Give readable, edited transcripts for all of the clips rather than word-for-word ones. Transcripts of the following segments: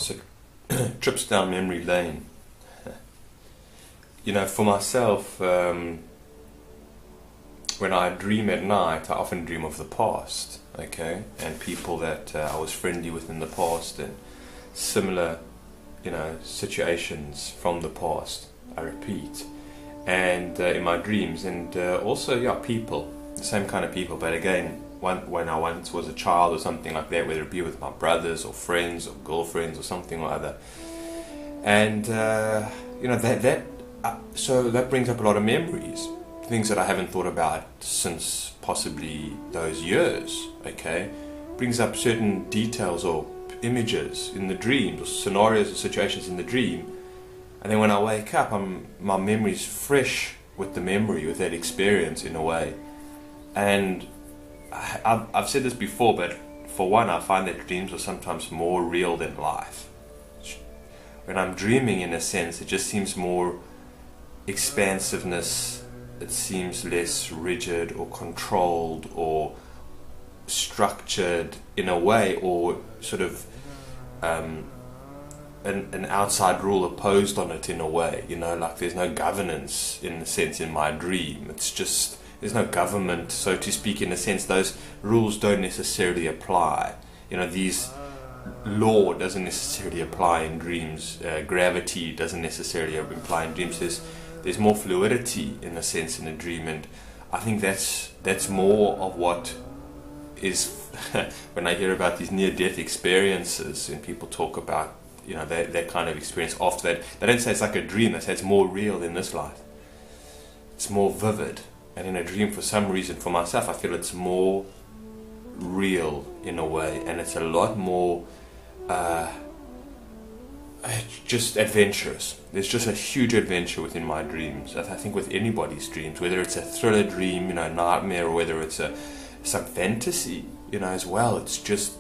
So, trips down memory lane. For myself, when I dream at night, I often dream of the past, okay, and people that I was friendly with in the past, and similar, situations from the past. I repeat, and in my dreams, and also, people, the same kind of people, but again, when I once was a child or something like that, whether it be with my brothers or friends or girlfriends or something or other, and so that brings up a lot of memories, things that I haven't thought about since possibly those years. Okay, brings up certain details or images in the dreams or scenarios or situations in the dream, and then when I wake up, my memory's fresh with the memory, with that experience in a way. And I've said this before, but for one, I find that dreams are sometimes more real than life. When I'm dreaming, in a sense, it just seems more expansiveness. It seems less rigid or controlled or structured in a way, or sort of an outside rule imposed on it in a way. Like there's no governance in a sense in my dream. It's just, there's no government, so to speak, in a sense. Those rules don't necessarily apply. These law doesn't necessarily apply in dreams. Gravity doesn't necessarily apply in dreams. There's more fluidity in a sense in a dream, and I think that's more of what is when I hear about these near-death experiences and people talk about that kind of experience after that. They don't say it's like a dream. They say it's more real than this life. It's more vivid. And in a dream, for some reason, for myself, I feel it's more real in a way, and it's a lot more just adventurous. There's just a huge adventure within my dreams. I think with anybody's dreams, whether it's a thriller dream, nightmare, or whether it's some fantasy, as well. It's just,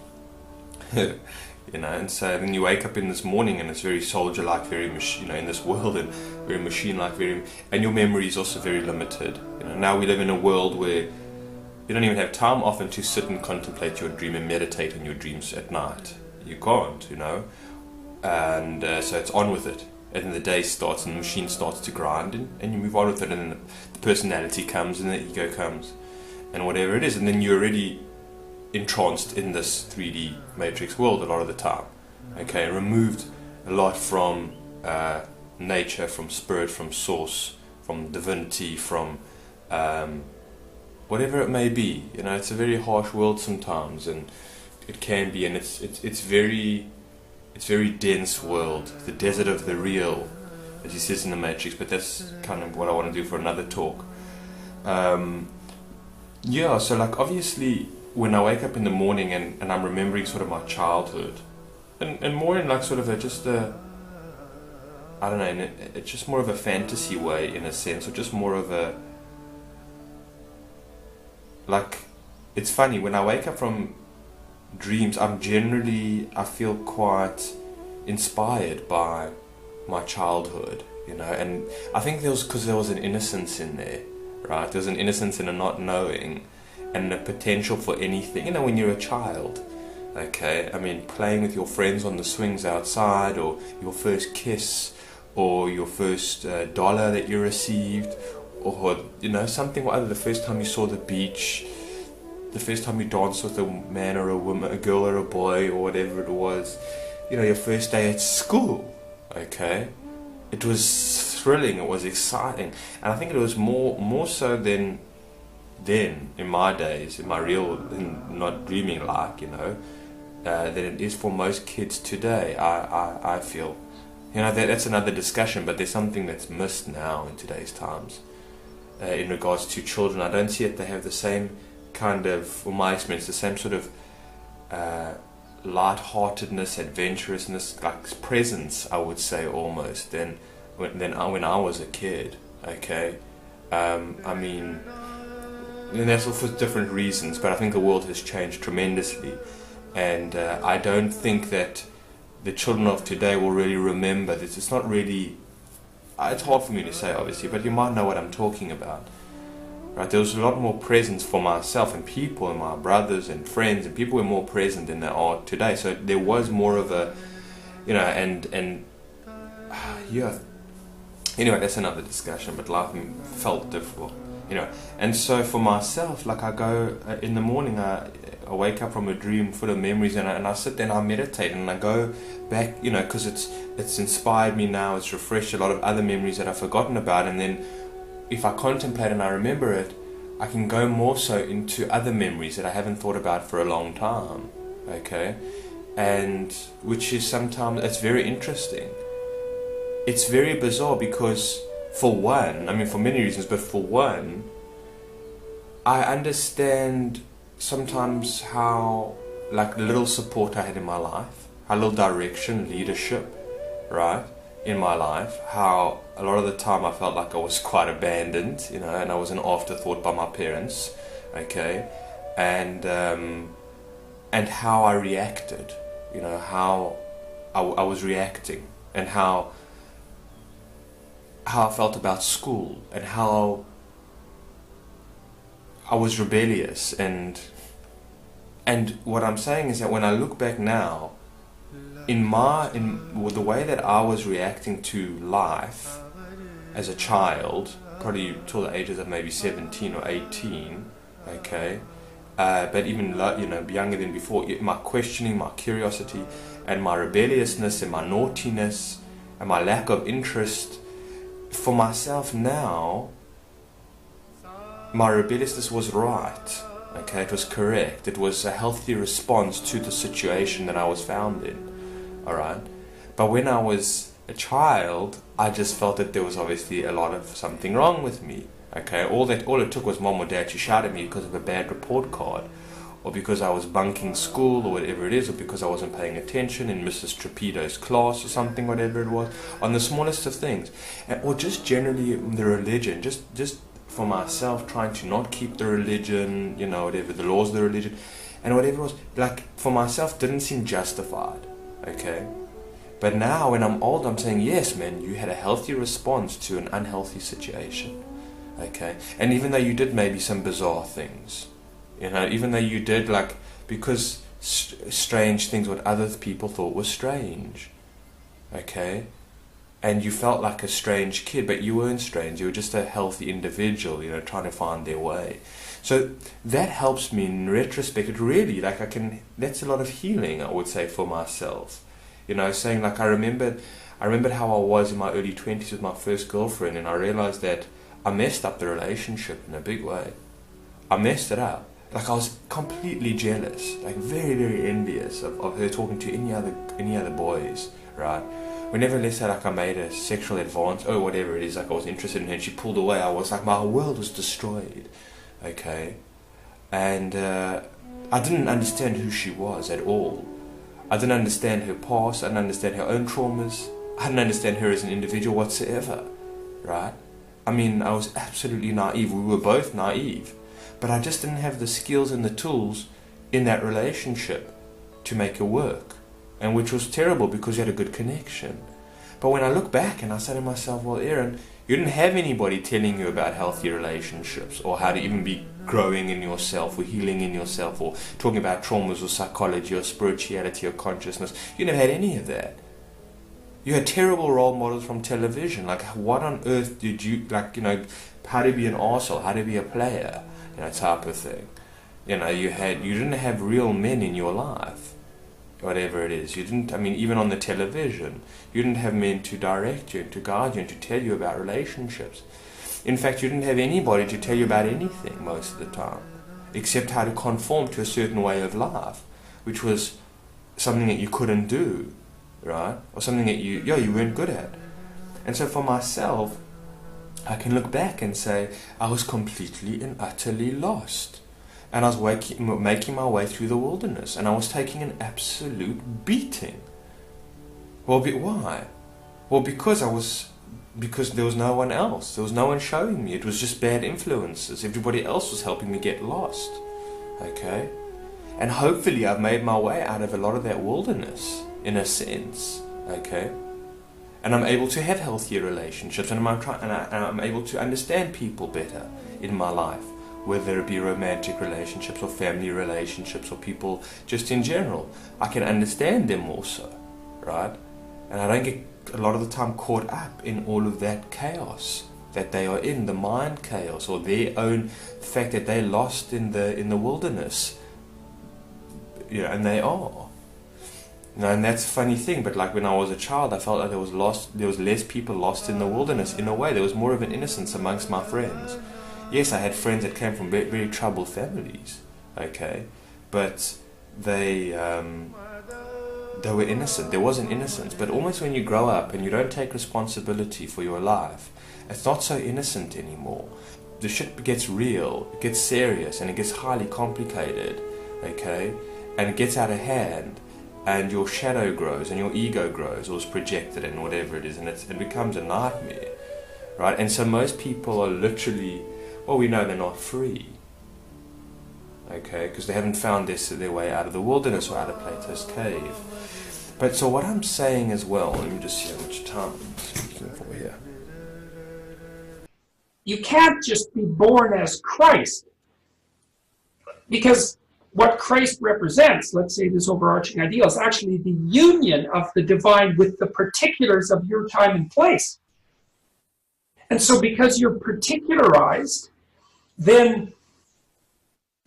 and so then you wake up in this morning and it's very soldier-like, very in this world, and very machine-like, and your memory is also very limited. Now we live in a world where you don't even have time often to sit and contemplate your dream and meditate on your dreams at night. You can't, and so it's on with it. And then the day starts and the machine starts to grind, and you move on with it, and then the personality comes and the ego comes and whatever it is, and then you're already entranced in this 3D matrix world a lot of the time. Okay, removed a lot from nature, from spirit, from source, from divinity, from whatever it may be. It's a very harsh world sometimes, and it can be, and it's very dense world, the desert of the real, as he says in the Matrix. But that's kind of what I want to do for another talk. So like obviously when I wake up in the morning and I'm remembering sort of my childhood, and more in like sort of it's just more of a fantasy way in a sense, or just more of a, like, it's funny, when I wake up from dreams, I feel quite inspired by my childhood, and I think because there was an innocence in there, right? There was an innocence in a not knowing, and the potential for anything, when you're a child. Okay, playing with your friends on the swings outside, or your first kiss, or your first dollar that you received, or something or other, the first time you saw the beach, the first time you danced with a man or a woman, a girl or a boy, or whatever it was, your first day at school. Okay, it was thrilling, it was exciting, and I think it was more so than then, in my days, in my real, not dreaming like, than it is for most kids today. I feel, that's another discussion, but there's something that's missed now in today's times in regards to children. I don't see it. They have the same kind of, from my experience, the same sort of light-heartedness, adventurousness, like presence, I would say, almost, than when I was a kid. Okay, and that's all for different reasons, but I think the world has changed tremendously, and I don't think that the children of today will really remember this. It's not really, it's hard for me to say obviously, but you might know what I'm talking about. Right, there was a lot more presence for myself and people and my brothers and friends, and people were more present than they are today. So there was more of a you know, and yeah. Anyway, that's another discussion, but life felt difficult, you know. And so for myself, like I go in the morning, I wake up from a dream full of memories, and I sit there and I meditate, and I go back, you know, because it's inspired me now, it's refreshed a lot of other memories that I've forgotten about, and then if I contemplate and I remember it, I can go more so into other memories that I haven't thought about for a long time, okay? And which is sometimes, it's very interesting. It's very bizarre because, for one, I mean for many reasons, but for one, I understand sometimes how, like, little support I had in my life, how little direction, leadership, right, in my life, how a lot of the time I felt like I was quite abandoned, you know, and I was an afterthought by my parents, okay, and how I reacted, you know, how I was reacting, and how I felt about school, and how I was rebellious, and what I'm saying is that when I look back now, in the way that I was reacting to life as a child, probably till the ages of maybe 17 or 18, okay, but even, you know, younger than before, my questioning, my curiosity, and my rebelliousness, and my naughtiness, and my lack of interest for myself now, my rebelliousness was right, okay, it was correct, it was a healthy response to the situation that I was found in, alright, but when I was a child, I just felt that there was obviously a lot of something wrong with me, okay, all it took was mom or dad to shout at me because of a bad report card, or because I was bunking school, or whatever it is, or because I wasn't paying attention in Mrs. Trapedo's class or something, whatever it was, on the smallest of things, or just generally the religion, just for myself, trying to not keep the religion, you know, whatever, the laws of the religion, and whatever it was, like, for myself, didn't seem justified, okay, but now, when I'm old, I'm saying, yes, man, you had a healthy response to an unhealthy situation, okay, and even though you did maybe some bizarre things, you know, even though you did, like, because strange things what other people thought was strange, okay, and you felt like a strange kid, but you weren't strange, you were just a healthy individual, you know, trying to find their way. So that helps me in retrospect. It really, like, that's a lot of healing, I would say, for myself, you know, saying, like, I remembered how I was in my early 20s with my first girlfriend, and I realized that I messed up the relationship in a big way. I messed it up. Like, I was completely jealous, like very, very envious of her talking to any other boys, right? Whenever, let's say, like, I made a sexual advance, or whatever it is, like, I was interested in her and she pulled away, I was like, my world was destroyed, okay? And I didn't understand who she was at all. I didn't understand her past, I didn't understand her own traumas, I didn't understand her as an individual whatsoever, right? I mean, I was absolutely naive, we were both naive. But I just didn't have the skills and the tools in that relationship to make it work. And which was terrible because you had a good connection. But when I look back and I say to myself, well, Aaron, you didn't have anybody telling you about healthy relationships, or how to even be growing in yourself, or healing in yourself, or talking about traumas, or psychology, or spirituality, or consciousness. You never had any of that. You had terrible role models from television. Like, what on earth did you, like, you know, how to be an arsehole, how to be a player, you know, type of thing. You know, you didn't have real men in your life, whatever it is. You didn't, I mean, even on the television, you didn't have men to direct you, and to guide you, and to tell you about relationships. In fact, you didn't have anybody to tell you about anything most of the time, except how to conform to a certain way of life, which was something that you couldn't do, right? Or something that you weren't good at. And so for myself, I can look back and say, I was completely and utterly lost. And I was making my way through the wilderness, and I was taking an absolute beating. Well, why? Well, because there was no one else. There was no one showing me. It was just bad influences. Everybody else was helping me get lost. Okay? And hopefully I've made my way out of a lot of that wilderness, in a sense. Okay? And I'm able to have healthier relationships, and I'm able to understand people better in my life, whether it be romantic relationships or family relationships or people just in general. I can understand them more so, right? And I don't get a lot of the time caught up in all of that chaos that they are in, the mind chaos, or their own fact that they're lost in the wilderness. You know, and they are. You know, and that's a funny thing, but like when I was a child, I felt like there was less people lost in the wilderness in a way. There was more of an innocence amongst my friends. Yes, I had friends that came from very, very troubled families, okay, but they were innocent. There was an innocence, but almost when you grow up and you don't take responsibility for your life, it's not so innocent anymore. The shit gets real, it gets serious, and it gets highly complicated, okay, and it gets out of hand. And your shadow grows, and your ego grows, or is projected, and whatever it is, and it becomes a nightmare, right? And so most people are literally, well, we know they're not free, okay, because they haven't found their way out of the wilderness or out of Plato's cave. But so what I'm saying as well, let me just see how much time I'm speaking for here. You can't just be born as Christ, because what Christ represents, let's say this overarching ideal, is actually the union of the divine with the particulars of your time and place. And so because you're particularized, then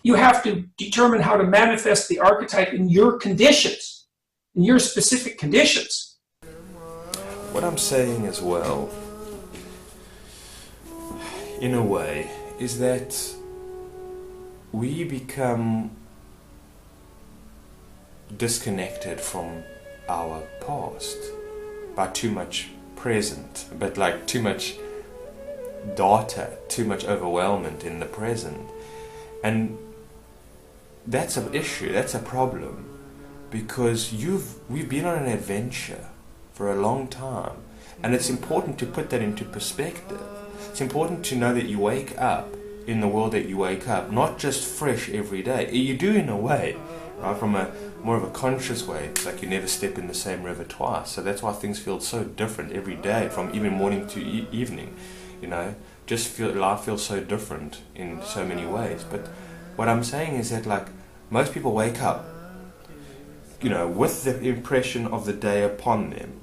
you have to determine how to manifest the archetype in your conditions, in your specific conditions. What I'm saying as well, in a way, is that we become disconnected from our past by too much present, but like too much data, too much overwhelmment in the present. And that's an issue, that's a problem, because we've been on an adventure for a long time, and it's important to put that into perspective. It's important to know that you wake up in the world that you wake up, not just fresh every day. You do in a way, right, from a more of a conscious way. It's like you never step in the same river twice. So that's why things feel so different every day, from even morning to evening. You know, life feels so different in so many ways. But what I'm saying is that, like, most people wake up, you know, with the impression of the day upon them.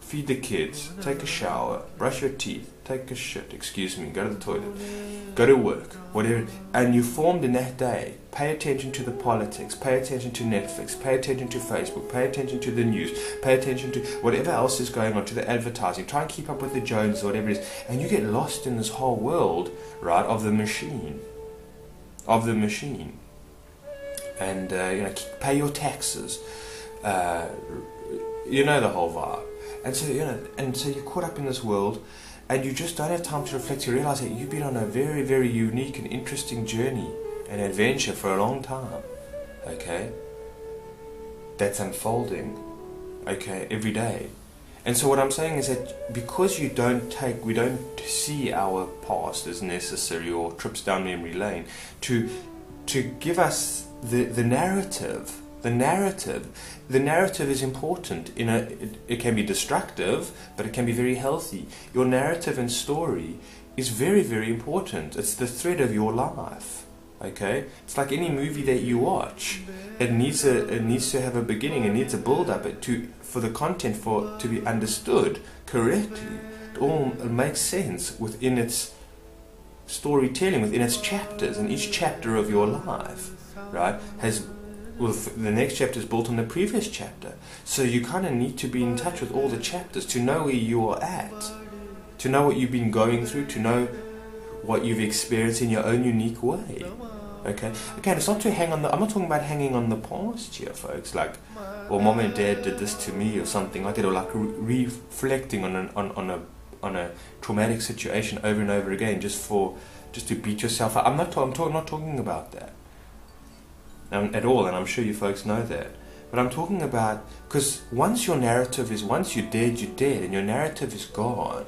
Feed the kids, take a shower, brush your teeth, take a shit, go to the toilet, go to work, whatever, and you formed in that day. Pay attention to the politics, pay attention to Netflix, pay attention to Facebook, pay attention to the news, pay attention to whatever else is going on, to the advertising, try and keep up with the Joneses or whatever it is, and you get lost in this whole world, right, of the machine. And, you know, pay your taxes, you know, the whole vibe. And so, you know, and so you're caught up in this world, and you just don't have time to reflect. You realize that you've been on a very, very unique and interesting journey and adventure for a long time, okay? That's unfolding, okay, every day. And so what I'm saying is that because we don't see our past as necessary, or trips down memory lane, to give us the narrative. The narrative is important. It can be destructive, but it can be very healthy. Your narrative and story is very, very important. It's the thread of your life. Okay, it's like any movie that you watch. It needs to have a beginning. It needs a build up for the content to be understood correctly. It all makes sense within its storytelling, within its chapters, and each chapter of your life, right, the next chapter is built on the previous chapter. So you kind of need to be in touch with all the chapters to know where you are at, to know what you've been going through, to know what you've experienced in your own unique way. Okay? Again, it's not to hang on I'm not talking about hanging on the past here, folks, like, well, mom and dad did this to me or something like that, or like reflecting on a traumatic situation over and over again just to beat yourself up. I'm not talking about that. At all, and I'm sure you folks know that. But I'm talking about, because once you're dead, and your narrative is gone,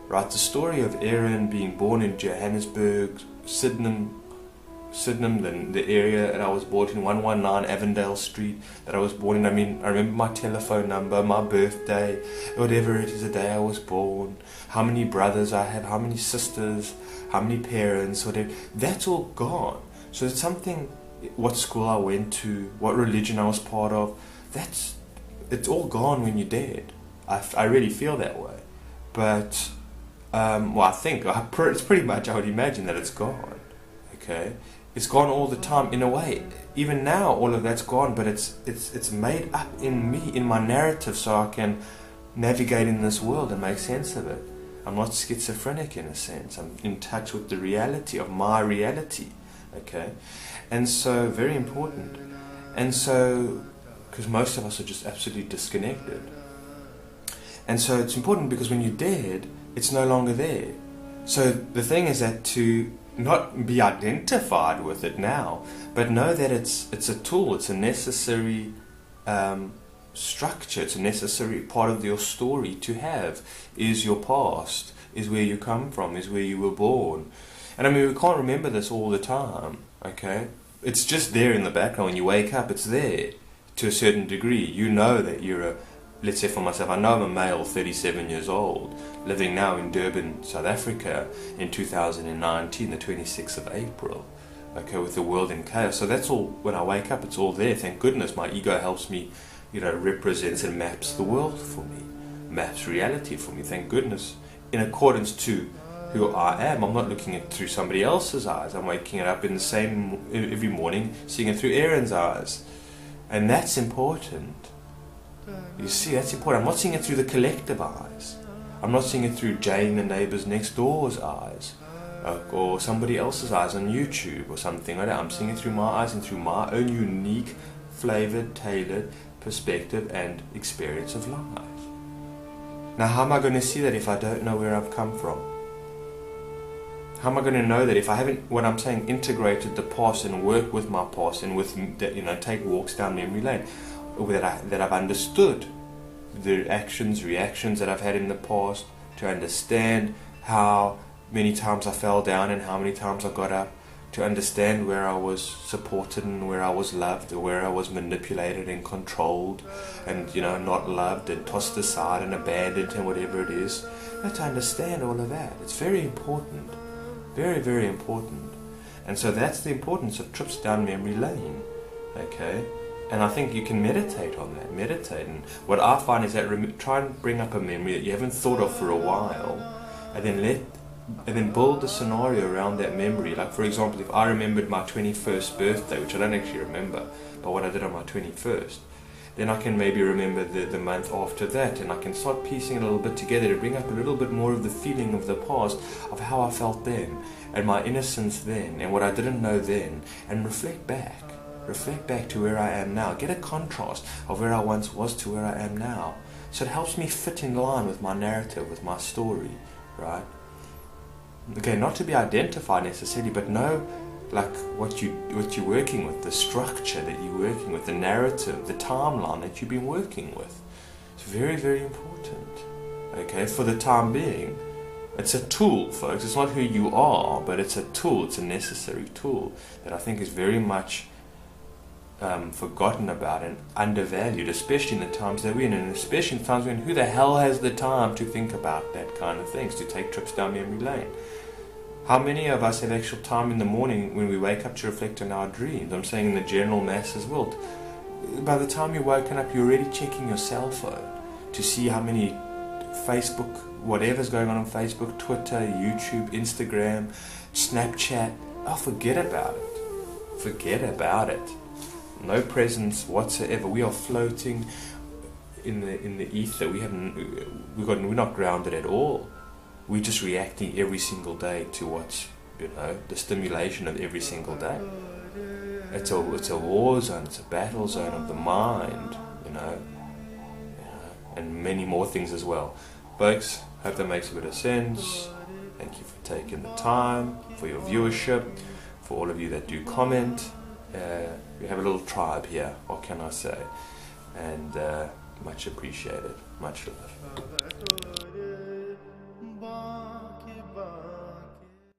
right? The story of Aaron being born in Johannesburg, Sydenham, the area that I was born in, 119 Avondale Street, that I was born in. I mean, I remember my telephone number, my birthday, whatever it is, the day I was born, how many brothers I have, how many sisters, how many parents, whatever. That's all gone. So it's something, what school I went to, what religion I was part of, that's it's all gone when you're dead. I really feel that way. But, well, I think, it's pretty much, I would imagine that it's gone. Okay? It's gone all the time, in a way. Even now, all of that's gone, but it's made up in me, in my narrative, so I can navigate in this world and make sense of it. I'm not schizophrenic in a sense. I'm in touch with the reality of my reality. Okay? And so, very important. And so, because most of us are just absolutely disconnected. And so it's important because when you're dead, it's no longer there. So the thing is that to not be identified with it now, but know that it's a tool, it's a necessary structure, it's a necessary part of your story to have, is your past, is where you come from, is where you were born. And I mean, we can't remember this all the time, okay? It's just there in the background. When you wake up, it's there to a certain degree. You know that you're let's say for myself, I know I'm a male, 37 years old, living now in Durban, South Africa, in 2019, the 26th of April, okay, with the world in chaos. So that's all, when I wake up, it's all there. Thank goodness my ego helps me, represents and maps the world for me, maps reality for me, thank goodness, in accordance to who I am. I'm not looking at it through somebody else's eyes. I'm waking up in the same, every morning, seeing it through Aaron's eyes. And that's important. You see, that's important. I'm not seeing it through the collective eyes. I'm not seeing it through Jane, the neighbours next door's eyes, or somebody else's eyes on YouTube or something like that. I'm seeing it through my eyes and through my own unique, flavoured, tailored perspective and experience of life. Now, how am I going to see that if I don't know where I've come from? How am I going to know that if I haven't, what I'm saying, integrated the past and worked with my past and with, take walks down memory lane? That I've understood the actions, reactions that I've had in the past, to understand how many times I fell down and how many times I got up, to understand where I was supported and where I was loved, or where I was manipulated and controlled and, not loved and tossed aside and abandoned and whatever it is. I have to understand all of that. It's very important. Very, very important. And so that's the importance of trips down memory lane. Okay? And I think you can meditate on that, and what I find is that try and bring up a memory that you haven't thought of for a while, and then build a scenario around that memory. Like, for example, if I remembered my 21st birthday, which I don't actually remember, but what I did on my 21st, then I can maybe remember the month after that, and I can start piecing it a little bit together to bring up a little bit more of the feeling of the past, of how I felt then, and my innocence then, and what I didn't know then, and reflect back to where I am now. Get a contrast of where I once was to where I am now. So it helps me fit in line with my narrative, with my story, right? Okay, not to be identified necessarily, but know like what you're working with, the structure that you're working with, the narrative, the timeline that you've been working with. It's very, very important. Okay, for the time being. It's a tool, folks. It's not who you are, but it's a tool. It's a necessary tool that I think is very much forgotten about and undervalued, especially in the times that we're in, and especially in times when who the hell has the time to think about that kind of things, to take trips down memory lane? How many of us have actual time in the morning when we wake up to reflect on our dreams? I'm saying in the general masses world. By the time you're woken up, you're already checking your cell phone to see how many Facebook, whatever's going on Facebook, Twitter, YouTube, Instagram, Snapchat. Oh, forget about it. Forget about it. No presence whatsoever. We are floating in the ether. We're not grounded at all. We're just reacting every single day to what's the stimulation of every single day. It's a war zone. It's a battle zone of the mind. And many more things as well. Folks, hope that makes a bit of sense. Thank you for taking the time, for your viewership, for all of you that do comment. We have a little tribe here, what can I say? And much appreciated. Much love.